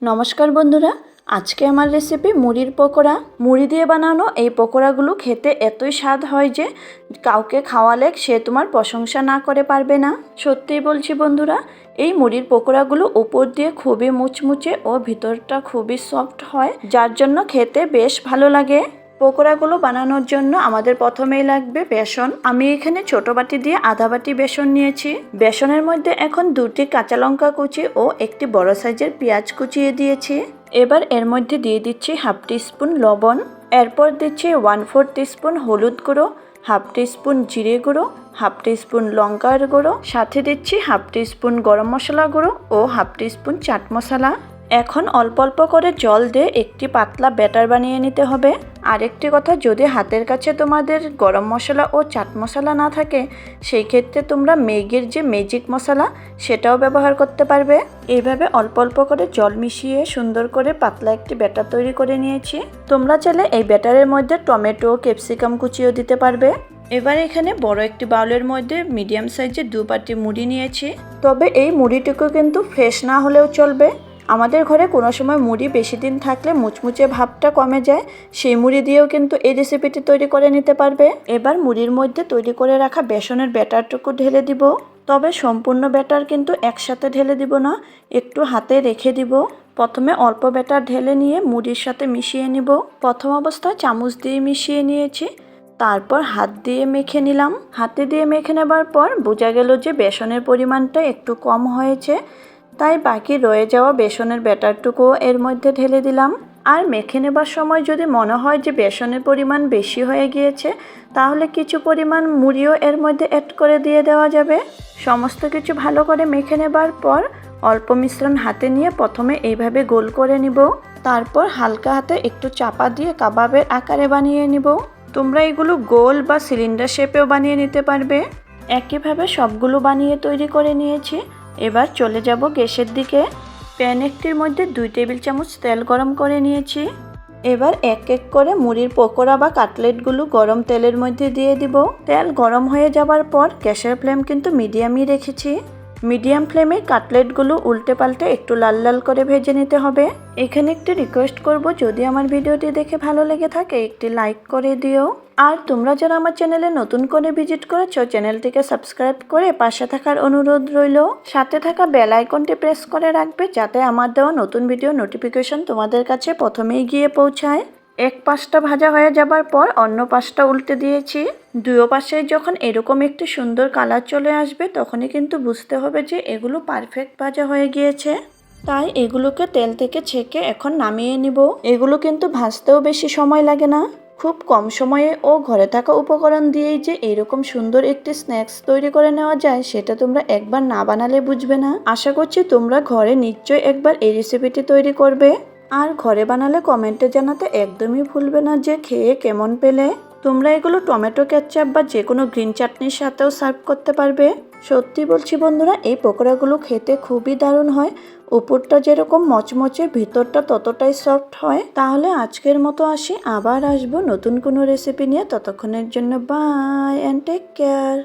নমস্কার বন্ধুরা, আজকে আমার রেসিপি মুড়ির পকোড়া। মুড়ি দিয়ে বানানো এই পকোড়াগুলো খেতে এতই স্বাদ হয় যে কাউকে খাওয়ালে সে তোমার প্রশংসা না করে পারবে না। সত্যিই বলছি বন্ধুরা, এই মুড়ির পকোড়াগুলো উপর দিয়ে খুবই মুচমুচে ও ভিতরটা খুবই সফট হয়, যার জন্য খেতে বেশ ভালো লাগে। পকোড়াগুলো বানানোর জন্য আমাদের প্রথমেই লাগবে বেসন। আমি এখানে ছোট বাটি দিয়ে আধা বাটি বেসন নিয়েছি। বেসনের মধ্যে এখন 2টি কাঁচা লঙ্কা কুচি ও একটি বড় সাইজের পেঁয়াজ কুচিয়ে দিয়েছি। এবার এর মধ্যে দিয়ে দিচ্ছি হাফ টিস্পুন লবণ, এরপর দিচ্ছি 1/4 টিস্পুন হলুদ গুঁড়ো, হাফ টিস্পুন জিরে গুঁড়ো, হাফ টিস্পুন লঙ্কার গুঁড়ো, সাথে দিচ্ছি হাফ টিস্পুন গরম মশলা গুঁড়ো ও হাফ টিস্পুন চাট মশলা। এখন অল্প অল্প করে জল দিয়ে একটি পাতলা ব্যাটার বানিয়ে নিতে হবে। আরেকটি কথা, যদি হাতের কাছে তোমাদের গরম মশলা ও চাট মশলা না থাকে, সেই ক্ষেত্রে তোমরা ম্যাগির যে ম্যাজিক মশলা সেটাও ব্যবহার করতে পারবে। এইভাবে অল্প অল্প করে জল মিশিয়ে সুন্দর করে পাতলা একটি ব্যাটার তৈরি করে নিয়েছি। তোমরা চাইলে এই ব্যাটারের মধ্যে টমেটো, ক্যাপসিকাম কুচিও দিতে পারবে। এবার এখানে বড় একটি বাউলের মধ্যে মিডিয়াম সাইজের 2 বাটি মুড়ি নিয়েছি। তবে এই মুড়িটুকু কিন্তু ফ্রেশ না হলেও চলবে। আমাদের ঘরে কোনো সময় মুড়ি বেশি দিন থাকলে মুচমুচে ভাবটা কমে যায়, সেই মুড়ি দিয়েও কিন্তু এই রেসিপিটি তৈরি করে নিতে পারবে। এবার মুড়ির মধ্যে তৈরি করে রাখা বেসনের ব্যাটারটুকু ঢেলে দিব। তবে সম্পূর্ণ ব্যাটার কিন্তু একসাথে ঢেলে দিব না, একটু হাতে রেখে দিব। প্রথমে অল্প ব্যাটার ঢেলে নিয়ে মুড়ির সাথে মিশিয়ে নিব। প্রথম অবস্থায় চামচ দিয়ে মিশিয়ে নিয়েছি, তারপর হাত দিয়ে মেখে নিলাম। হাতে দিয়ে মেখে নেবার পর বোঝা গেল যে বেসনের পরিমাণটা একটু কম হয়েছে, তাই বাকি রয়ে যাওয়া বেসনের ব্যাটারটুকুও এর মধ্যে ঢেলে দিলাম। আর মেখে নেবার সময় যদি মনে হয় যে বেসনের পরিমাণ বেশি হয়ে গিয়েছে, তাহলে কিছু পরিমাণ মুড়িও এর মধ্যে অ্যাড করে দিয়ে দেওয়া যাবে। সমস্ত কিছু ভালো করে মেখে নেবার পর অল্প মিশ্রণ হাতে নিয়ে প্রথমে এইভাবে গোল করে নিব, তারপর হালকা হাতে একটু চাপা দিয়ে কাবাবের আকারে বানিয়ে নিব। তোমরা এগুলো গোল বা সিলিন্ডার শেপেও বানিয়ে নিতে পারবে। একইভাবে সবগুলো বানিয়ে তৈরি করে নিয়েছি। এবার চলে যাব গ্যাসের দিকে। প্যান একটির মধ্যে 2 টেবিল চামচ তেল গরম করে নিয়েছি। এবার এক এক করে মুড়ির পকোড়া বা কাটলেটগুলো গরম তেলের মধ্যে দিয়ে দিব। তেল গরম হয়ে যাবার পর গ্যাসের ফ্লেম কিন্তু মিডিয়ামই রেখেছি। মিডিয়াম ফ্লেমে কাটলেটগুলো উল্টে পাল্টে একটু লাল লাল করে ভেজে নিতে হবে। এখানে একটি রিকোয়েস্ট করব, যদি আমার ভিডিওটি দেখে ভালো লেগে থাকে একটি লাইক করে দিও। আর তোমরা যারা আমার চ্যানেলে নতুন করে ভিজিট করেছো, চ্যানেলটিকে সাবস্ক্রাইব করে পাশে থাকার অনুরোধ রইল। সাথে থাকা বেল আইকনটি প্রেস করে রাখবে, যাতে আমার দেওয়া নতুন ভিডিও নোটিফিকেশন তোমাদের কাছে প্রথমেই গিয়ে পৌঁছায়। এক পাশটা ভাজা হয়ে যাবার পর অন্য পাশটা উল্টে দিয়েছি। দুই পাশে যখন এরকম একটি সুন্দর কালার চলে আসবে, তখনই কিন্তু বুঝতে হবে যে এগুলো পারফেক্ট ভাজা হয়ে গিয়েছে। তাই এগুলোকে তেল থেকে ছেঁকে এখন নামিয়ে নিব। এগুলো কিন্তু ভাজতেও বেশি সময় লাগে না, খুব কম সময়ে ও ঘরে থাকা উপকরণ দিয়েই যে এরকম সুন্দর একটি স্ন্যাক্স তৈরি করে নেওয়া যায়, সেটা তোমরা একবার না বানালে বুঝবে না। আশা করছি তোমরা ঘরে নিশ্চয়ই একবার এই রেসিপিটি তৈরি করবে। আর ঘরে বানালে কমেন্টে জানাতে একদমই ভুলবে না যে খেয়ে কেমন পেলে। তোমরা এগুলো টমেটো কেচাপ বা যে কোনো গ্রিন চাটনির সাথেও সার্ভ করতে পারবে। সত্যি বলছি বন্ধুরা, এই পকোড়াগুলো খেতে খুবই দারুণ হয়। উপরটা যেরকম মচমচে, ভিতরটা ততটাই সফট হয়। তাহলে আজকের মতো আসি, আবার আসবো নতুন কোনো রেসিপি নিয়ে। ততক্ষণের জন্য বাই অ্যান্ড টেক কেয়ার।